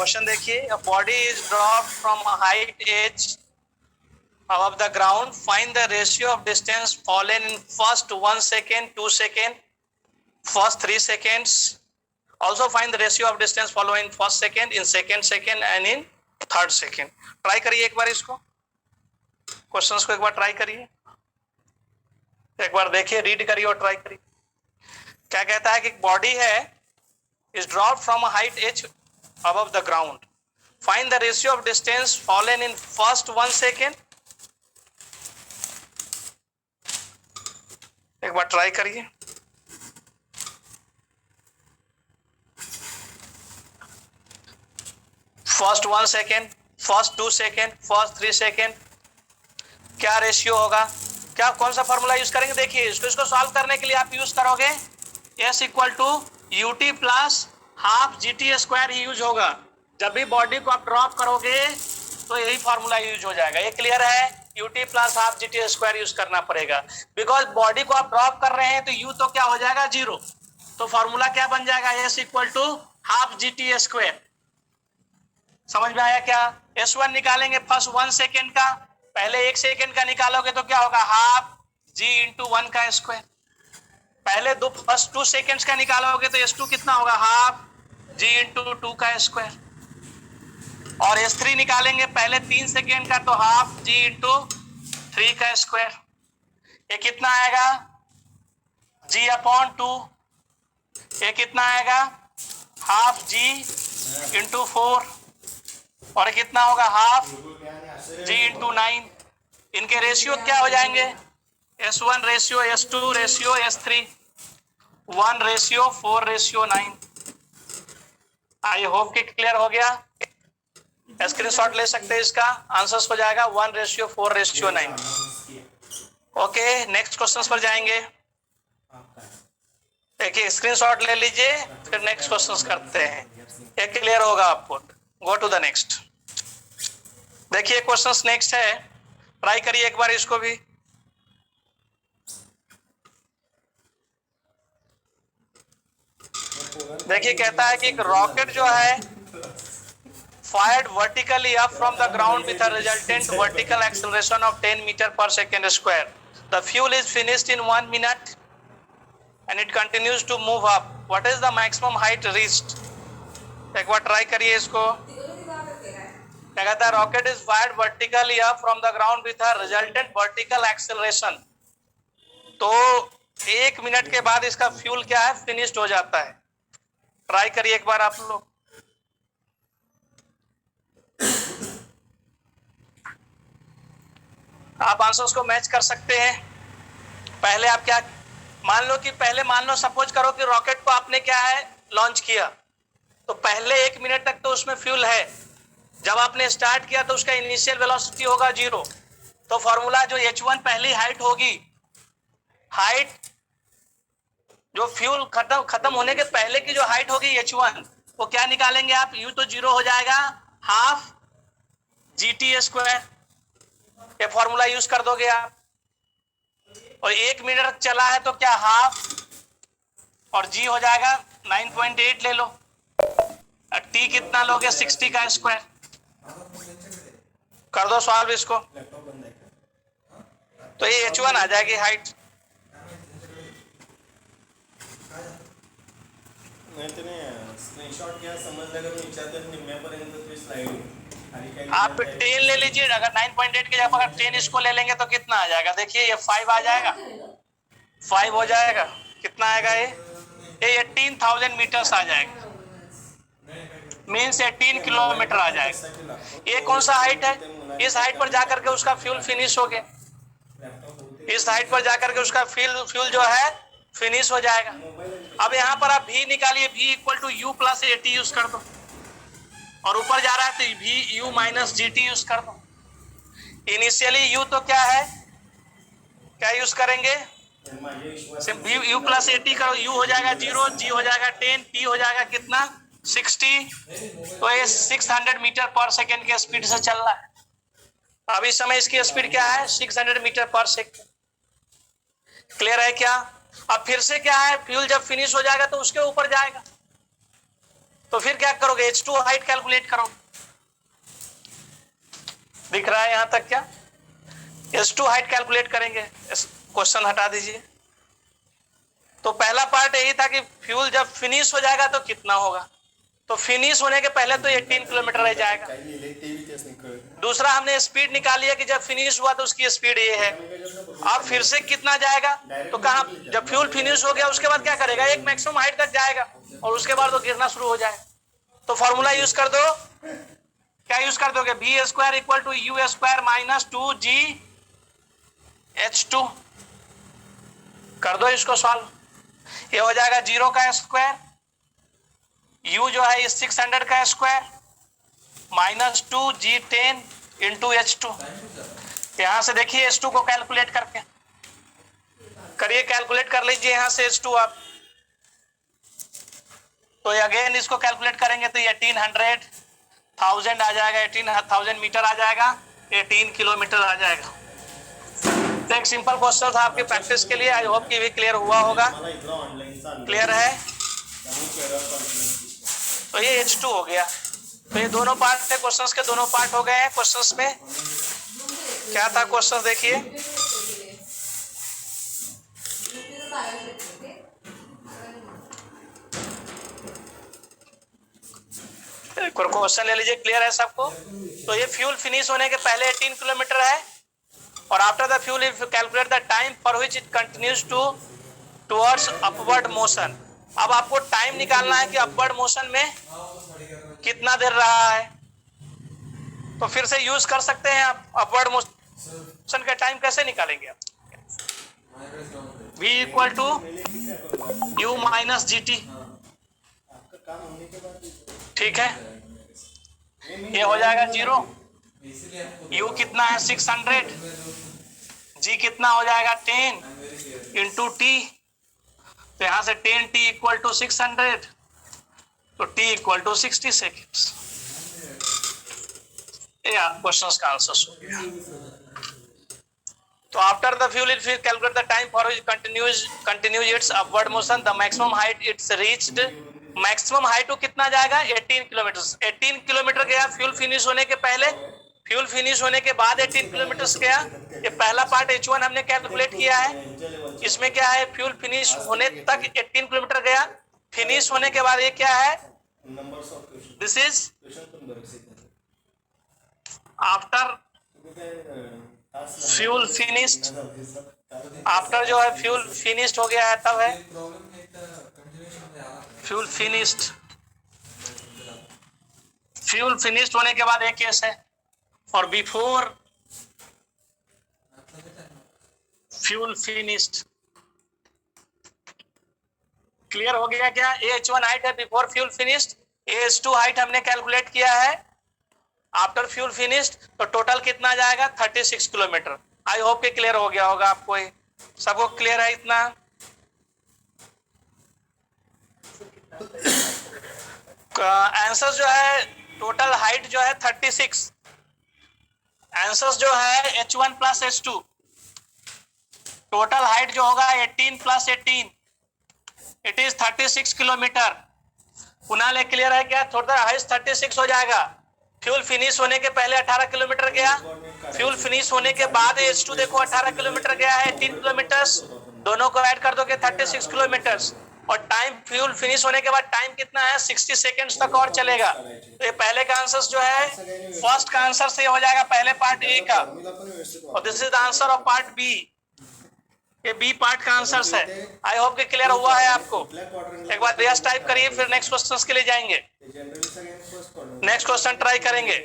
Question देखिए, body is drop from height as above the ground. Find the ratio of distance fallen in first 1 second, 2 second, first 3 seconds. Also find the ratio of distance following in first second, in second second and in third second. Try करिए एक बार इसको, questions को एक बार try करिए, एक बार देखिए, read करिए और ट्राई करिए। क्या कहता है कि बॉडी है is dropped from a height h above the ground. Find the ratio of distance fallen in first 1 second. एक बार ट्राई करिए। First 1 second, first 2 second, first 3 second, क्या रेशियो होगा, क्या कौन सा फॉर्मूला यूज करेंगे? देखिए इसको सॉल्व करने के लिए आप यूज करोगे S equal to u t plus half g t square ही यूज होगा। जब भी बॉडी को आप ड्रॉप करोगे तो यही फॉर्मूला यूज हो जाएगा। ये क्लियर है? UT plus half g t square use करना पड़ेगा, बिकॉज बॉडी को आप ड्रॉप कर रहे हैं तो यू तो क्या हो जाएगा, 0। तो फॉर्मूला क्या बन जाएगा, S equal to half g t square. समझ में आया क्या? S1 निकालेंगे फर्स्ट 1 सेकेंड का, पहले 1 सेकेंड का निकालोगे तो क्या होगा, हाफ जी इंटू 1 का स्क्वायर। पहले फर्स्ट 2 सेकेंड्स का निकालोगे तो S2 कितना होगा, हाफ जी इंटू 2 का स्क्वायर। और S3 निकालेंगे पहले 3 सेकेंड का तो हाफ जी इंटू 3 का स्क्वायर। ये कितना आएगा, G अपॉन 2। ये कितना आएगा, हाफ जी इंटू 4। और कितना होगा, हाफ जी इंटू 9। इनके रेशियो क्या हो जाएंगे, S1 ratio S2 ratio S3, 1 ratio 4 ratio 9। I hope कि क्लियर हो गया। स्क्रीनशॉट ले सकते हैं, इसका आंसर्स हो जाएगा 1 ratio 4 ratio 9। Okay, next questions पर जाएंगे। देखिए स्क्रीनशॉट ले लीजिए, फिर नेक्स्ट क्वेश्चंस करते हैं, ये क्लियर होगा आपको। Go to the next. देखिए क्वेश्चंस नेक्स्ट है, ट्राई करिए एक बार इसको भी। देखिए कहता है कि एक रॉकेट जो है fired vertically up from the ground with a resultant vertical acceleration of 10 meter per second square. The fuel is finished in 1 minute and it continues to move up. What is the maximum height reached? एक बार try करिए इसको। क्या कहता है, rocket is fired vertically up from the ground with a resultant vertical acceleration. तो 1 minute के बाद इसका फ्यूल क्या है, फिनिश्ड हो जाता है। ट्राई करिए एक बार आप लोग। आप आंसर्स को मैच कर सकते हैं। पहले आप क्या मान लो कि सपोज करो कि रॉकेट को आपने क्या है, लॉन्च किया, तो पहले 1 मिनट तक तो उसमें फ्यूल है। जब आपने स्टार्ट किया तो उसका इनिशियल वेलोसिटी होगा 0। तो फॉर्मूला जो H1 पहली हाइट होगी, हाइट जो फ्यूल खत्म होने के पहले की जो हाइट होगी H1, वो क्या निकालेंगे आप, U तो 0 हो जाएगा, हाफ जी टी स्क्वायर। ये फॉर्मूला यूज कर दोगे आप। और 1 मिनट चला है तो क्या, हाफ और G हो जाएगा 9.8 ले लो। T कितना लोगे, 60 का स्क्वायर। कर दो सॉल्व इसको, तो ये H1 आ जाएगी हाइट। आप 10 ले लीजिए, अगर 9.8 के जगह अगर 10 इसको ले लेंगे तो कितना आ जाएगा, देखिए ये 5 आ जाएगा, 5 हो जाएगा, कितना आएगा ये 18,000 मीटर्स आ जाएगा, मीन्स 18 किलोमीटर आ जाएगा। ये कौन सा हाइट है, इस हाइट पर जाकर के उसका फ्यूल फिनिश हो गया, इस हाइट पर जाकर के उसका फ्यूल जो है फिनिश हो जाएगा। अब यहाँ पर आप V निकालिए, V equal to U plus AT use कर दो, और ऊपर जा रहा है तो V U minus GT use कर दो। इनिशियली U तो क्या है, क्या यूज करेंगे, सिर्फ U प्लस AT करो, U हो जाएगा 0, G हो जाएगा 10, T हो जाएगा कितना 60। तो ये 600 मीटर पर सेकेंड के स्पीड से चल रहा है। अब इस समय इसकी स्पीड क्या है, 600 मीटर पर सेकेंड। क्लियर है क्या? अब फिर से क्या है, फ्यूल जब फिनिश हो जाएगा तो उसके ऊपर जाएगा, तो फिर क्या करोगे, H2 हाइट कैलकुलेट करो। दिख रहा है यहां तक क्या? H2 हाइट कैलकुलेट करेंगे। क्वेश्चन हटा दीजिए। तो पहला पार्ट यही था कि फ्यूल जब फिनिश हो जाएगा तो कितना होगा, तो फिनिश होने के पहले तो 18 किलोमीटर रह जाएगा। दूसरा हमने स्पीड निकाली है कि जब फिनिश हुआ तो उसकी स्पीड ये है। अब फिर से कितना जाएगा, तो कहा जब फ्यूल फिनिश हो गया उसके बाद क्या करेगा, एक मैक्सिमम हाइट तक जाएगा और उसके बाद तो गिरना शुरू हो जाएगा। तो फॉर्मूला यूज कर दो, क्या यूज कर दोगे, b square equal to u square minus 2GH2। कर दो इसको सॉल्व, ये हो जाएगा 0 का स्क्वायर, u जो है 600 का square minus 2G10 into H2। यहां से देखिए H2 को कैलकुलेट करके करिए, कैलकुलेट कर लीजिए यहां से H2 आप। तो अगेन इसको कैलकुलेट करेंगे तो 1800 आ जाएगा, 18,000 मीटर आ जाएगा, 18 किलोमीटर आ जाएगा। तो एक सिंपल क्वेश्चन था आपकी प्रैक्टिस के लिए, आई होप कि भी क्लियर हुआ होगा। क्लियर है? तो ये H2 हो गया। तो ये दोनों पार्ट थे क्वेश्चंस के, दोनों पार्ट हो गए हैं। क्वेश्चंस में क्या था, क्वेश्चन देखिए। क्वेश्चन ले लीजिए, क्लियर है सबको? तो ये फ्यूल फिनिश होने के पहले 18 किलोमीटर है, और after the fuel if calculate the time for which it continues towards upward motion. अब आपको टाइम निकालना है कि अपवर्ड मोशन में कितना देर रहा है। तो फिर से यूज कर सकते हैं आप, अपवर्ड मोशन का टाइम कैसे निकालेंगे आप, v equal to u minus GT। ठीक है, ये हो जाएगा 0, u कितना है 600, g कितना हो जाएगा 10 इंटू t। तो यहां से 10t इक्वल टू 600, तो t equal to 60 seconds. Question का आंसर हो गया। तो after the fuel it calculate the time for which continues its upward motion, the maximum height it's reached. Maximum height को कितना जाएगा 18 किलोमीटर। 18 किलोमीटर गया fuel finish होने के पहले, फ्यूल फिनिश होने के बाद 18 किलोमीटर गया। ये पहला पार्ट H1 हमने कैलकुलेट किया है। इसमें क्या है, फ्यूल फिनिश होने तक 18 किलोमीटर गया, फिनिश होने के बाद ये क्या है, this is after fuel finished. After जो है फ्यूल फिनिश्ड हो गया है तब है फ्यूल फिनिश्ड। फ्यूल फिनिश्ड होने के बाद एक केस है, और बिफोर फ्यूल फिनिश्ड। क्लियर हो गया क्या? H1 हाइट है before fuel finished, H2 height हमने कैलकुलेट किया है आफ्टर फ्यूल फिनिश्ड। तो टोटल कितना जाएगा 36 किलोमीटर। आई होप कि क्लियर हो गया होगा आपको, सबको क्लियर है इतना? आंसर जो है टोटल हाइट जो है 36, आंसर जो है H1 plus H2, total height जो होगा 18 प्लस 18 इट इज 36 किलोमीटर। पुनः क्लियर है क्या? थोड़ा हाइट 36 हो जाएगा। फ्यूल फिनिश होने के पहले 18 किलोमीटर गया, फ्यूल फिनिश होने के बाद H2 देखो 18 किलोमीटर गया है, 18 किलोमीटर, दोनों को ऐड कर दोगे 36 किलोमीटर। और टाइम फ्यूल फिनिश होने के बाद टाइम कितना है 60 सेकेंड्स तक और चलेगा। तो ये पहले का आंसर जो है, फर्स्ट का आंसर से हो जाएगा पहले पार्ट ए का, और this is the answer of part b. ये बी पार्ट का आंसर है। आई होप कि क्लियर हुआ है आपको। एक बार रियाज टाइप करिए, फिर नेक्स्ट क्वेश्चन के लिए जाएंगे। नेक्स्ट क्वेश्चन ट्राई करेंगे।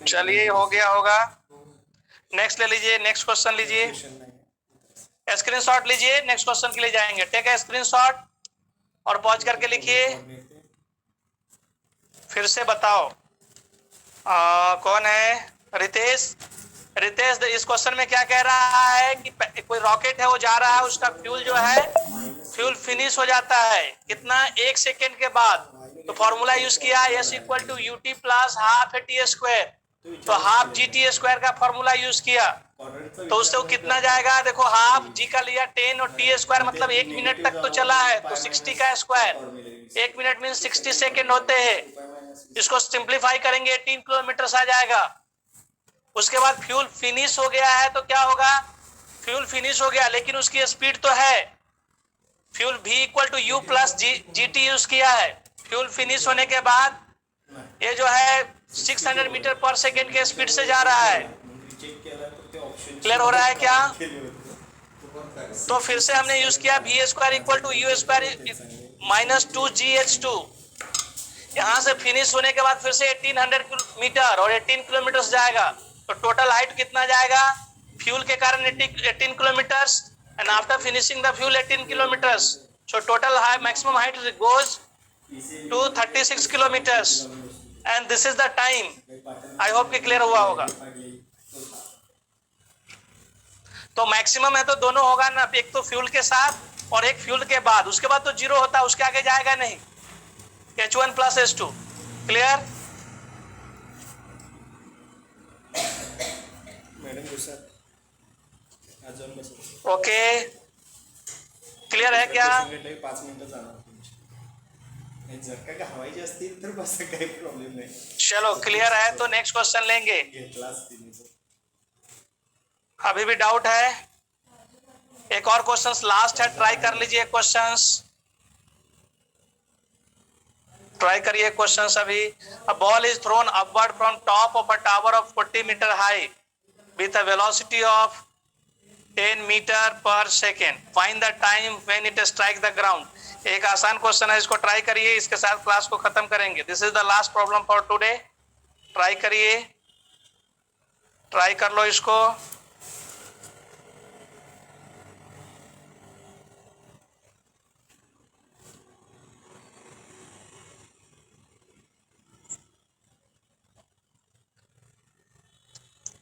चलिए हो गया होगा, नेक्स्ट ले लीजिए, नेक्स्ट क्वेश्चन लीजिए, स्क्रीनशॉट लीजिए, नेक्स्ट क्वेश्चन के लिए जाएंगे। टेक है स्क्रीनशॉट और पॉज करके लिखिए, फिर से बताओ। कौन है? रितेश। रितेश इस क्वेश्चन में क्या कह रहा है कि कोई रॉकेट है, वो जा रहा है, उसका फ्यूल जो है फ्यूल फिनिश हो जाता है कितना, 1 सेकेंड के बाद। तो फॉर्मूला यूज किया S equal to UT plus half AT square, तो हाफ GT स्क्वायर का फॉर्मूला यूज किया। तो उससे वो कितना जाएगा, देखो हाफ जी का लिया 10 और टी स्क्वायर मतलब 1 मिनट तक तो चला है, तो 60 का स्क्वायर 1 मिनट मीन 60 सेकेंड होते हैं। इसको सिंप्लीफाई करेंगे 18 किलोमीटर आ जाएगा। उसके बाद फ्यूल फिनिश हो गया है तो क्या होगा, फ्यूल फिनिश हो गया लेकिन उसकी स्पीड तो है, fuel v equal to u plus g t use किया है। फ्यूल फिनिश होने के बाद ये जो है 600 मीटर पर सेकेंड के स्पीड से जा रहा है। क्लियर हो रहा है क्या? तो फिर से हमने यूज किया v square equal to u square minus 2GH2। यहाँ से फिनिश होने के बाद फिर से 1800 मीटर और 18 किलोमीटर जाएगा, तो टोटल हाइट कितना जाएगा, फ्यूल के कारण 18 kilometre and after finishing the fuel 18 kilometers, so total maximum height goes to 36 kilometers and this is the time. I hope कि clear हुआ होगा। तो मैक्सिमम है तो दोनों होगा ना, एक तो फ्यूल के साथ और एक फ्यूल के बाद, उसके बाद तो जीरो होता है, उसके आगे जाएगा नहीं, H1 plus H2। Clear? Okay clear है क्या? 5 मिनिटं जाणार जर का हवायचे असतील तर बस काही प्रॉब्लेम नाही। चलो क्लियर है तो नेक्स्ट क्वेश्चन लेंगे। अभी भी डाउट है? एक और क्वेश्चन लास्ट है, ट्राई कर लीजिए क्वेश्चंस, ट्राई करिए क्वेश्चंस अभी। A ball is thrown upward from top of a tower of 40 metre high with a velocity of 10 metre per second, find the time when it strike the ground. एक आसान question है, इसको try करिए, इसके साथ class को खत्म करेंगे। This is the last problem for today. Try करिए, ट्राई कर लो इसको।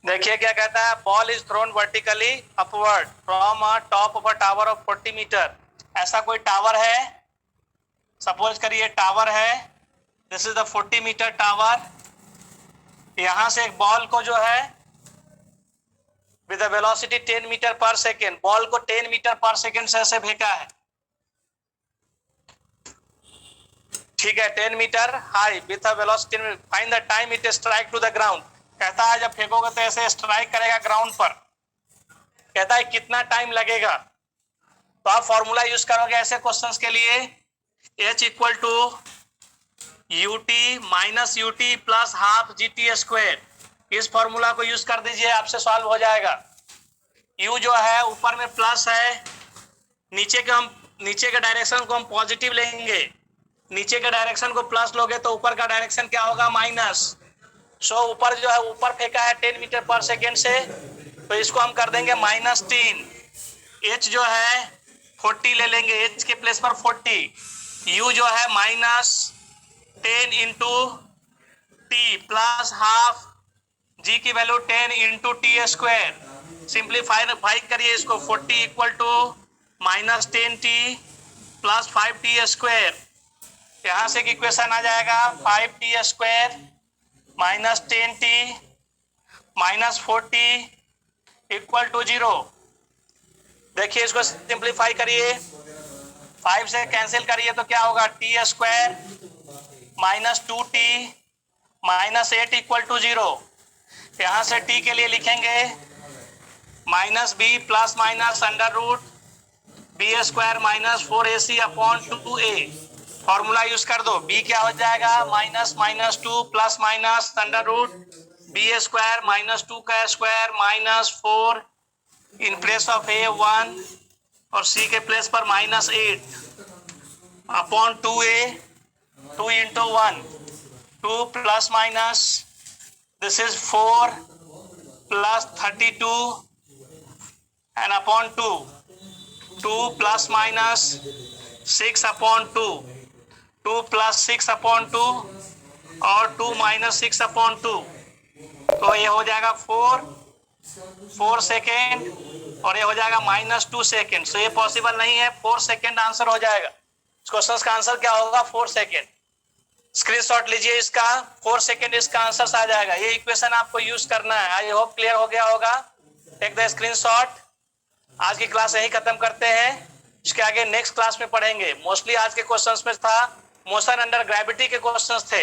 देखिए क्या कहता है, ball is thrown vertically upward from a top of a tower of 40 metre. ऐसा कोई टावर है, सपोज करिए टावर है, this is the 40 metre tower. यहां से एक बॉल को जो है with velocity 10 metre per second, ball को 10 मीटर पर सेकेंड से ऐसे फेंका है, ठीक है, 10 metre high with velocity, find the time it strike to the ground. कहता है जब फेंकोगे तो ऐसे स्ट्राइक करेगा ग्राउंड पर, कहता है कितना टाइम लगेगा। तो आप फॉर्मूला यूज करोगे ऐसे क्वेश्चंस के लिए, H equal to u t minus u t plus half GT square. इस फॉर्मूला को यूज कर दीजिए, आपसे सॉल्व हो जाएगा। U जो है ऊपर में प्लस है, नीचे के डायरेक्शन को हम पॉजिटिव लेंगे, नीचे के डायरेक्शन को प्लस लोगे तो ऊपर का डायरेक्शन क्या होगा, माइनस। सो ऊपर जो है ऊपर फेंका है 10 मीटर पर सेकेंड से, तो इसको हम कर देंगे -10। H जो है 40 ले लेंगे, H के प्लेस पर 40। U जो है -10 into T plus half, G की value 10 into T square. Simplify करिए इसको, 40 equal to -10t plus 5t square. यहाँ से इक्वेशन आ जाएगा 5t square -10t -40 equal to 0। देखिए इसको सिंप्लीफाई करिए, 5 से कैंसिल करिए तो क्या होगा, T square -2t -8 equal to 0। यहाँ से t के लिए लिखेंगे -b plus minus under root b square -4ac upon 2a। Formula use कर दो, b क्या हो जाएगा, -2 plus minus under root b square -2 का square -4 in place of a 1 और c के प्लेस पर -8 upon 2a 2 into 1 2 plus minus, this is 4 plus 32 and upon 2 plus minus 6 upon 2 plus 6 upon 2 और 2 माइनस 6 अपॉन 2, तो ये हो जाएगा 4 सेकेंड और ये हो जाएगा -2 सेकेंड। तो ये पॉसिबल नहीं है, 4 सेकेंड आंसर हो जाएगा। इस क्वेश्चन का आंसर क्या होगा, 4 सेकेंड। स्क्रीनशॉट लीजिए इसका, 4 सेकेंड इसका आंसर आ जाएगा। ये इक्वेशन आपको यूज करना है। आई होप क्लियर हो गया होगा। Take the screenshot. आज की क्लास यही खत्म करते हैं, इसके आगे नेक्स्ट क्लास में पढ़ेंगे। मोस्टली आज के क्वेश्चंस में था मोशन अंडर ग्रेविटी के क्वेश्चंस थे।